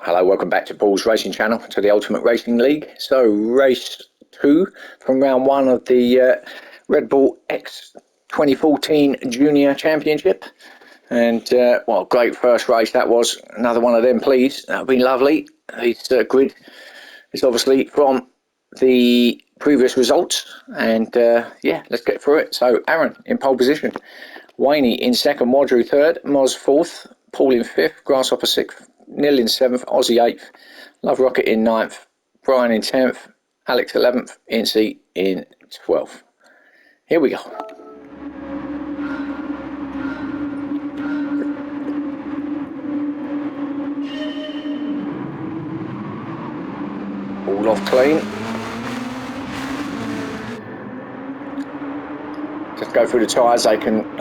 Hello, welcome back to Paul's Racing Channel, to the Ultimate Racing League. So, race 2 from round 1 of the Redbull X 2014 Junior Championship. And, well, great first race that was. Another one of them, please. That would be lovely. This grid is obviously from the previous results. And, yeah, let's get through it. So, Aaron in pole position. Wayne in second, Wadru third, Moz fourth, Paul in fifth, Grasshopper sixth, Neil in seventh, Aussie eighth, Love Rocket in ninth, Brian in 10th, Alex 11th, Incy in 12th. Here we go. All off clean. Just go through the tyres. They've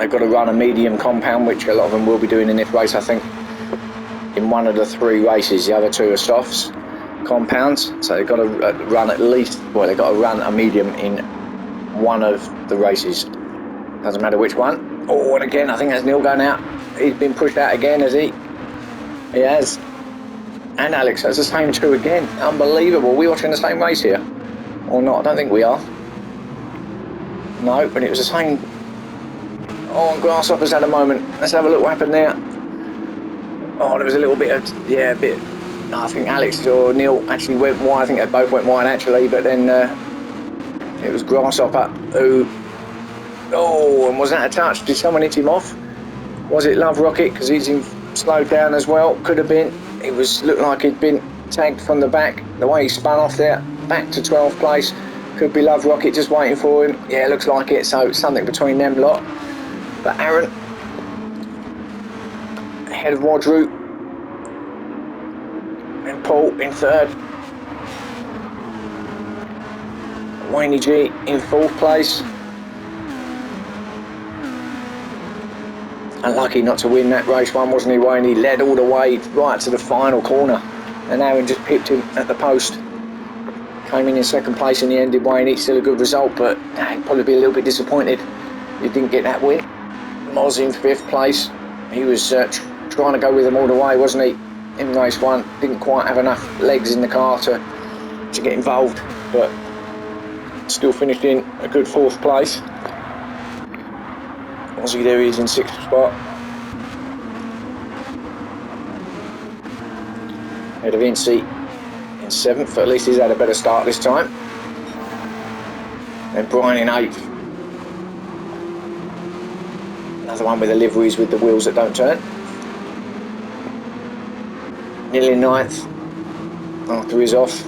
got to run a medium compound, which a lot of them will be doing in this race, I think. In one of the 3 races, the other 2 are softs, compounds. So they've got to run at least, well, they've got to run a medium in one of the races. Doesn't matter which one. Oh, and again, I think that's Neil going out. He's been pushed out again, has he? He has. And Alex has the same 2 again. Unbelievable. Are we watching the same race here? Or not? I don't think we are. No, but it was the same. Oh, and Grasshopper's had a moment. Let's have a look what happened there. Oh, there was a little bit of, yeah, a bit. I think Alex or Neil actually went wide. I think they both went wide actually, but then it was Grasshopper who. Oh, and was that a touch? Did someone hit him off? Was it Love Rocket? Because he's slowed down as well. Could have been. It looked like he'd been tagged from the back. The way he spun off there, back to 12th place. Could be Love Rocket just waiting for him. Yeah, looks like it. So something between them lot. But Aaron, ahead of Wadru. And Paul in third. Wayne G in 4th place. Unlucky not to win that race one, wasn't he, Wayne? He led all the way right to the final corner. And Aaron just pipped him at the post. Came in 2nd place in the end, did Wayne. It's still a good result, but he'd probably be a little bit disappointed he didn't get that win. Moz in 5th place. He was trying to go with them all the way, wasn't he? In race 1, didn't quite have enough legs in the car to get involved, but still finished in a good 4th place. Aussie there, he's in 6th spot. Ahead of Incy in 7th, at least he's had a better start this time. And Brian in 8th. Another one with the liveries with the wheels that don't turn. Neil in 9th after he's off.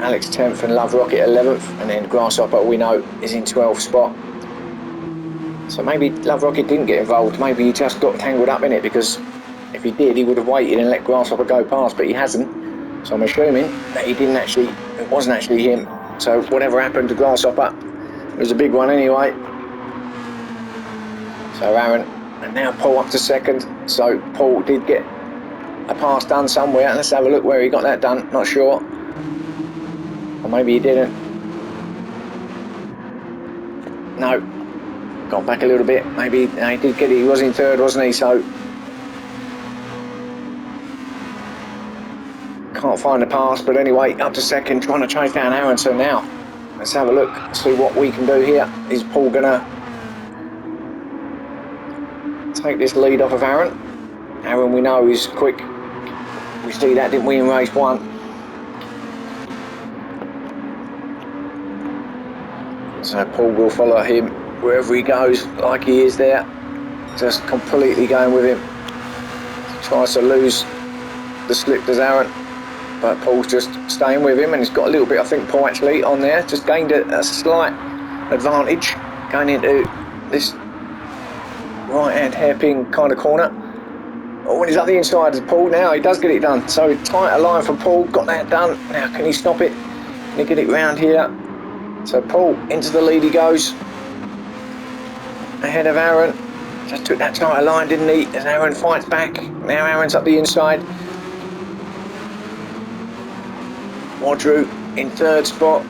Alex 10th and Love Rocket 11th. And then Grasshopper, we know, is in 12th spot. So maybe Love Rocket didn't get involved. Maybe he just got tangled up in it, because if he did, he would have waited and let Grasshopper go past, but he hasn't. So I'm assuming that it wasn't actually him. So whatever happened to Grasshopper, it was a big one anyway. So Aaron, and now Paul up to 2nd. So Paul did get a pass done somewhere. Let's have a look where he got that done. Not sure. Or maybe he didn't. No. Gone back a little bit. Maybe he did get it. He was in 3rd, wasn't he? So can't find the pass, but anyway, up to 2nd, trying to chase down Aaron. So now let's have a look, see what we can do here. Is Paul gonna take this lead off of Aaron? Aaron, we know, is quick. We see that, didn't we, in race 1? So Paul will follow him wherever he goes, like he is there. Just completely going with him. Tries to lose the slip, does Aaron. But Paul's just staying with him, and he's got a little bit, I think, Paul actually on there. Just gained a slight advantage going into this right-hand hairpin kind of corner. Oh, and he's up the inside of Paul now. He does get it done. So tighter line for Paul. Got that done. Now, can he stop it? Can he get it round here? So Paul into the lead he goes. Ahead of Aaron. Just took that tighter line, didn't he? As Aaron fights back. Now Aaron's up the inside. Wadru in 3rd spot.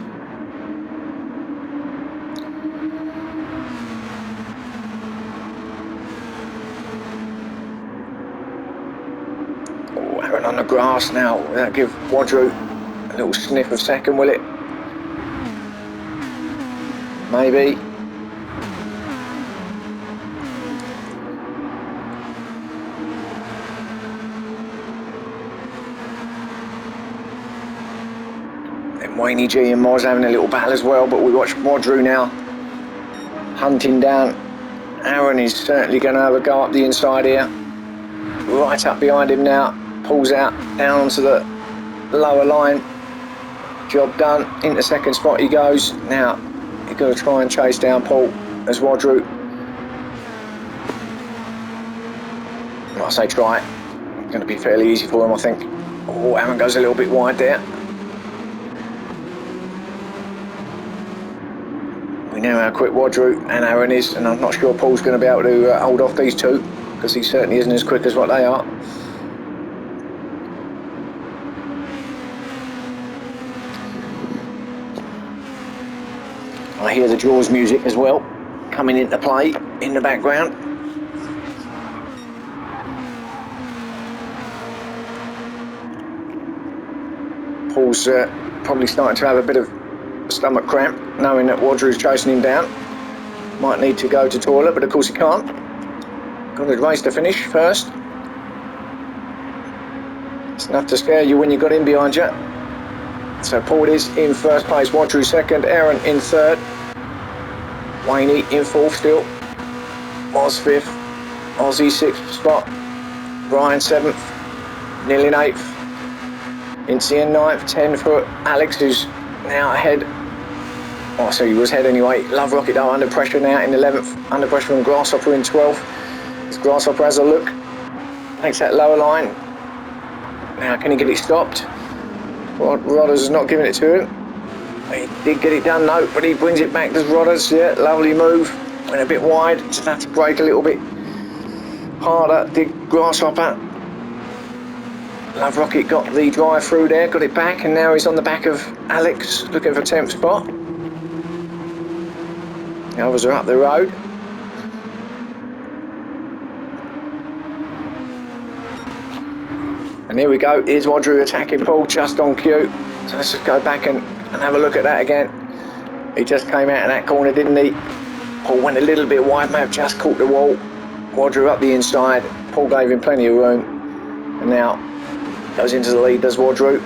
Aaron on the grass now. Will that give Wadru a little sniff of second, will it? Maybe. Then Wayne G and Moz having a little battle as well, but we watch Wadru now hunting down. Aaron is certainly going to have a go up the inside here. Right up behind him now. Pulls out down onto the lower line. Job done. Into second spot he goes. Now you've got to try and chase down Paul as Wadru. I say try. It's going to be fairly easy for him, I think. Oh, Aaron goes a little bit wide there. We know how quick Wadru and Aaron is, and I'm not sure Paul's going to be able to hold off these two, because he certainly isn't as quick as what they are. I hear the Jaws music as well coming into play in the background. Paul's probably starting to have a bit of stomach cramp, knowing that Wadru's chasing him down. Might need to go to toilet, but of course he can't. Got a race to finish first. It's enough to scare you when you've got him behind you. So Paul is in first place, Wadru second, Aaron in third, Wayne in fourth still, Oz fifth, Aussie sixth spot, Brian seventh, Neil in eighth, Incy in ninth, 10 for Alex, who's now ahead. Oh, so he was ahead anyway. Love Rocket though under pressure now in 11th, under pressure from Grasshopper in 12th. As Grasshopper has a look, takes that lower line. Now can he get it stopped? Well, Rodders is not giving it to him. He did get it done though, but he brings it back to Rodders. Yeah, lovely move. Went a bit wide, just had to brake a little bit harder. Did Grasshopper. Love Rocket got the drive through there, got it back, and now he's on the back of Alex, looking for 10th spot. The others are up the road. And here we go, here's Wadru attacking Paul just on cue. So let's just go back and have a look at that again. He just came out of that corner, didn't he? Paul went a little bit wide, may have just caught the wall. Wadru up the inside, Paul gave him plenty of room. And now goes into the lead, does Wadru.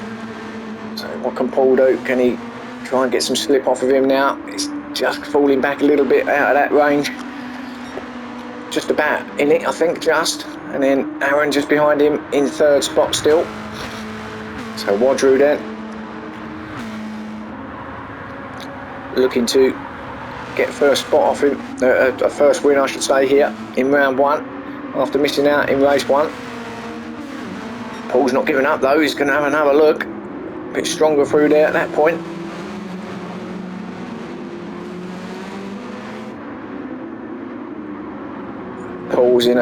So what can Paul do? Can he try and get some slip off of him now? He's just falling back a little bit out of that range. Just about in it, I think, just. And then Aaron just behind him in third spot still. So Wadru then looking to get first spot off him, a first win I should say here in round one, after missing out in race one. Paul's not giving up though, he's going to have another look. A bit stronger through there at that point. Paul's in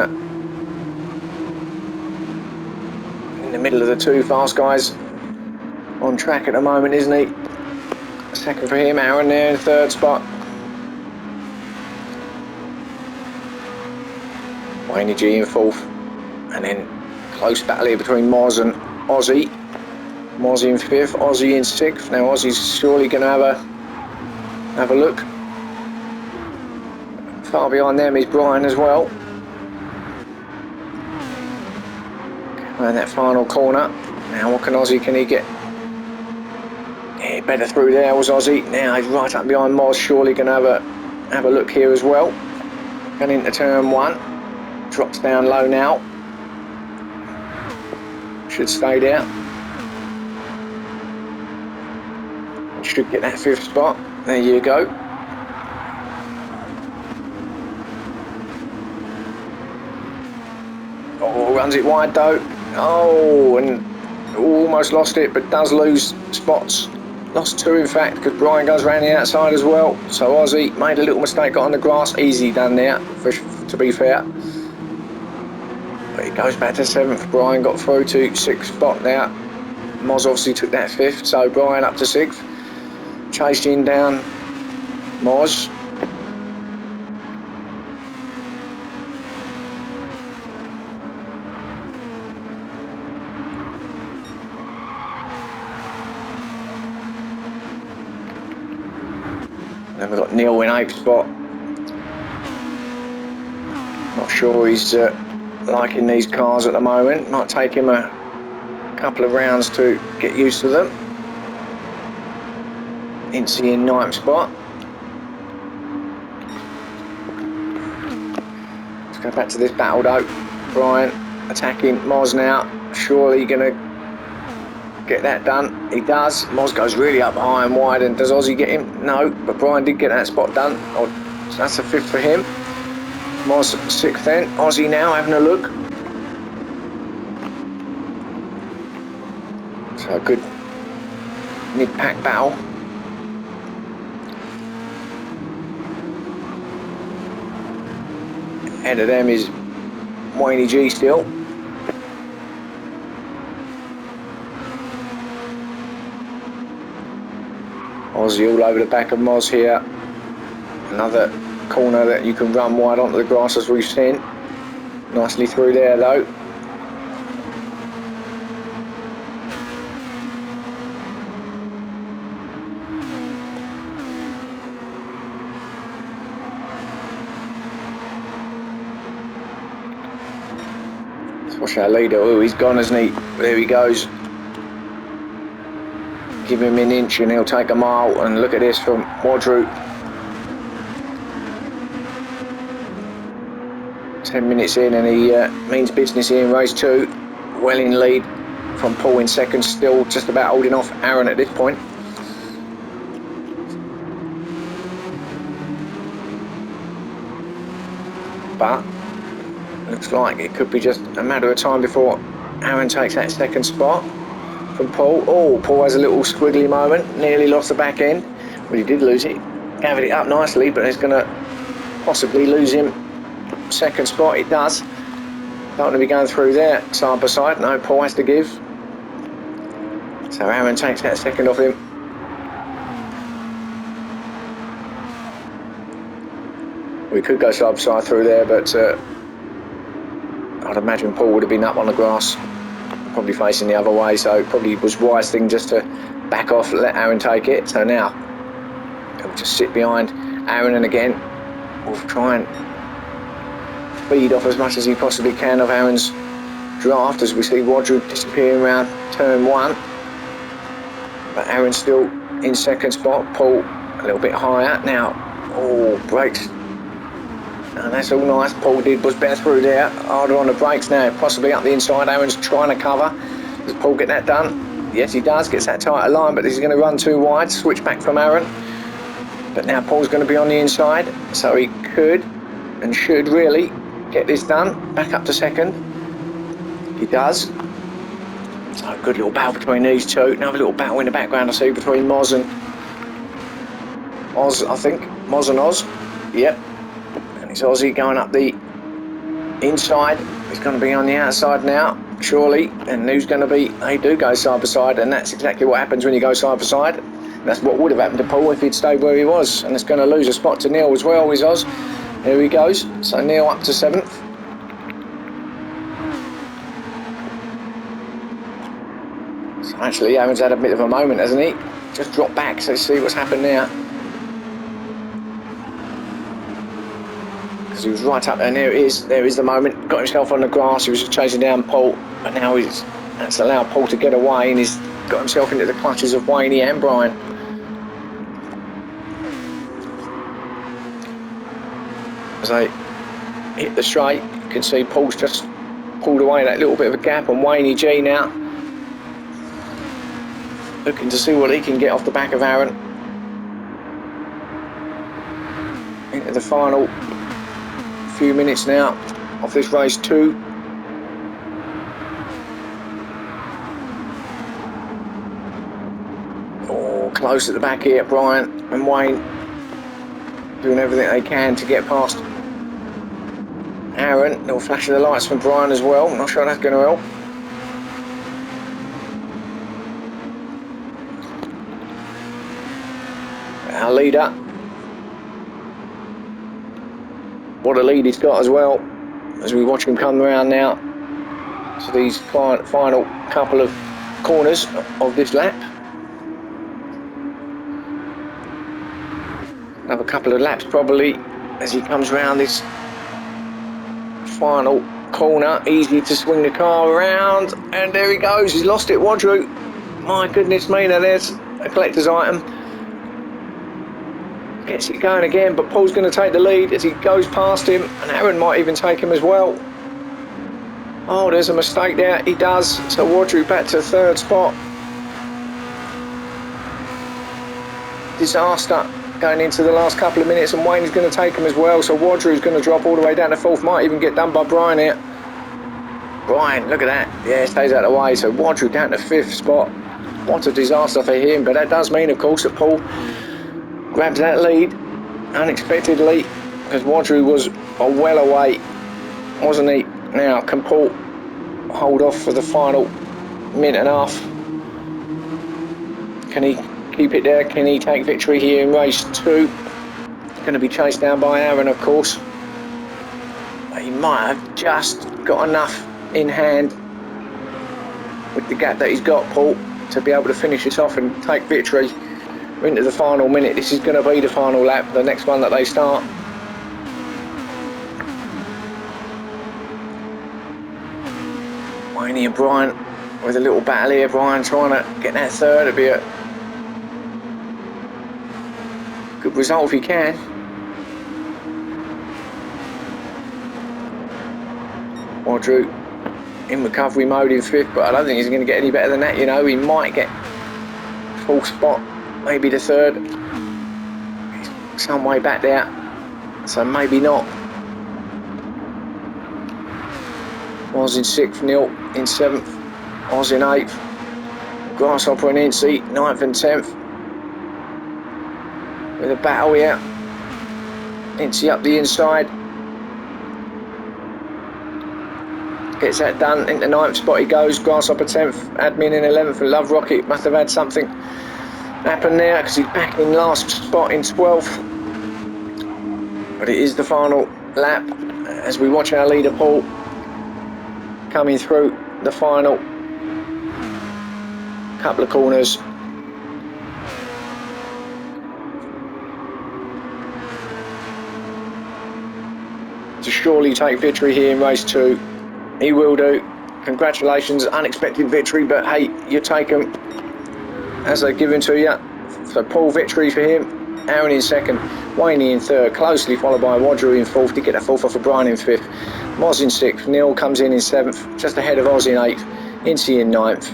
the middle of the two fast guys on track at the moment, isn't he? Second for him, Aaron there in third spot. Wayne G in fourth, and then close battle here between Moz and Aussie. Moz in fifth, Aussie in sixth. Now Aussie's surely going to have a look. Far behind them is Brian as well. And that final corner. Now what can Aussie, can he get? Yeah, better through there was Aussie. Now he's right up behind Moz, surely going to have a look here as well. And into turn one. Drops down low now. Should stay there. Should get that fifth spot. There you go. Oh, runs it wide though. Oh, and almost lost it, but does lose spots. Lost two in fact, because Brian goes round the outside as well. So Aussie made a little mistake, got on the grass. Easy done there, to be fair. But he goes back to seventh. Brian got through to sixth spot now. Moz obviously took that fifth, so Brian up to sixth. Chasing down Moz. Then we've got Neil in 8th spot. Not sure he's liking these cars at the moment. Might take him a couple of rounds to get used to them. Incy in 9th spot. Let's go back to this battle though. Brian attacking Moz now. Surely gonna get that done. He does. Moz goes really up high and wide, and does Aussie get him? No, but Brian did get that spot done. Oh, so that's a 5th for him. Moz 6th then. Aussie now having a look. So good mid-pack battle. Ahead of them is Wayne G still. Aussie all over the back of Moz here. Another corner that you can run wide onto the grass as we've seen. Nicely through there though. Let's watch our leader. Oh, he's gone, hasn't he? There he goes. Give him an inch and he'll take a mile. And look at this from Wadru. 10 minutes in and he means business here in race 2. Well in lead from Paul in 2nd, still just about holding off Aaron at this point. But looks like it could be just a matter of time before Aaron takes that 2nd spot from Paul. Oh, Paul has a little squiggly moment, nearly lost the back end. Well, he did lose it, gathered it up nicely, but it's going to possibly lose him 2nd spot. It does. Don't want to be going through there side by side. No, Paul has to give. So Aaron takes that 2nd off him. We could go side by side through there, but I'd imagine Paul would have been up on the grass, probably facing the other way, so probably was wise thing just to back off, let Aaron take it. So now he'll just sit behind Aaron, and again we'll try and feed off as much as he possibly can of Aaron's draft as we see Wadru disappearing around turn 1. But Aaron's still in 2nd spot. Paul a little bit higher now. Oh, brakes. And that's all nice. Paul was better through there. Harder on the brakes now, possibly up the inside. Aaron's trying to cover. Does Paul get that done? Yes, he does. Gets that tighter line, but he's going to run too wide. Switch back from Aaron. But now Paul's going to be on the inside, so he could and should really get this done. Back up to 2nd. He does. So a good little battle between these two. Another little battle in the background I see between Moz and Oz, I think. Moz and Oz. Yep. It's Aussie going up the inside. He's going to be on the outside now, surely. And who's going to be? They do go side by side, and that's exactly what happens when you go side by side. That's what would have happened to Paul if he'd stayed where he was. And it's going to lose a spot to Neil as well, is Oz. There he goes. So Neil up to 7th. So actually, Aaron's had a bit of a moment, hasn't he? Just dropped back, so see what's happened there. He was right up there, and there is the moment. Got himself on the grass. He was just chasing down Paul, but now that's allowed Paul to get away, and he's got himself into the clutches of Wayne and Brian. As they hit the straight, you can see Paul's just pulled away that little bit of a gap, and Wayne G now looking to see what he can get off the back of Aaron into the final few minutes now of this race 2. Oh, close at the back here. Brian and Wayne doing everything they can to get past Aaron. Little flash of the lights from Brian as well. I'm not sure that's going to help. Our leader. What a lead he's got as well, as we watch him come around now to these final couple of corners of this lap. Another couple of laps probably as he comes round this final corner. Easy to swing the car around, and there he goes. He's lost it, Wadru. My goodness me, now there's a collector's item. Gets it going again, but Paul's going to take the lead as he goes past him, and Aaron might even take him as well. Oh, there's a mistake there. He does. So Wadru back to third spot. Disaster going into the last couple of minutes, and Wayne is going to take him as well. So Wadru's going to drop all the way down to fourth. Might even get done by Brian here. Brian, look at that. Yeah, stays out of the way. So Wadru down to fifth spot. What a disaster for him. But that does mean, of course, that Paul grabs that lead unexpectedly, because Wadru was well away, wasn't he? Now, can Paul hold off for the final minute and a half? Can he keep it there? Can he take victory here in race 2? Going to be chased down by Aaron, of course. He might have just got enough in hand with the gap that he's got, Paul, to be able to finish this off and take victory. We're into the final minute. This is going to be the final lap, the next one that they start. Wayne and Brian with a little battle here. Brian trying to get that third. It'd be a good result if he can. Wadru in recovery mode in fifth, but I don't think he's going to get any better than that. You know, he might get fourth spot, maybe the third. He's some way back there, so maybe not. Was in sixth, Neil in seventh, was in eighth. Grasshopper and Incy, ninth and 10th. With a battle here. Incy up the inside. Gets that done. Into 9th spot he goes. Grasshopper 10th. Admin in 11th. And Love Rocket must have had something happen there, because he's back in last spot in 12th. But it is the final lap as we watch our leader Paul coming through the final couple of corners. To surely take victory here in race 2. He will do. Congratulations, unexpected victory, but hey, you take them as they're given to you. So Paul, victory for him. Aaron in second, Wayne in third, closely followed by Wadru in fourth. Did get a fourth off of Brian in fifth. Moz in sixth, Neil comes in seventh, just ahead of Oz in eighth, Incy in ninth.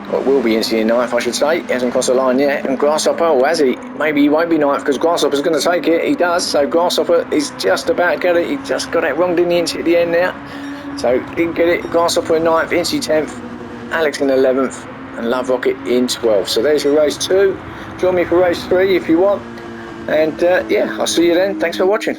Well, it will be Incy in ninth, I should say. He hasn't crossed the line yet. And Grasshopper, oh, has he? Maybe he won't be ninth, because Grasshopper's going to take it. He does. So Grasshopper is just about to get it. He just got it wrong, didn't he, Incy, at the end there? So didn't get it. Grasshopper in ninth, Incy 10th, Alex in 11th, and Love Rocket in 12th. So there's your race 2. Join me for race 3 if you want. And yeah, I'll see you then. Thanks for watching.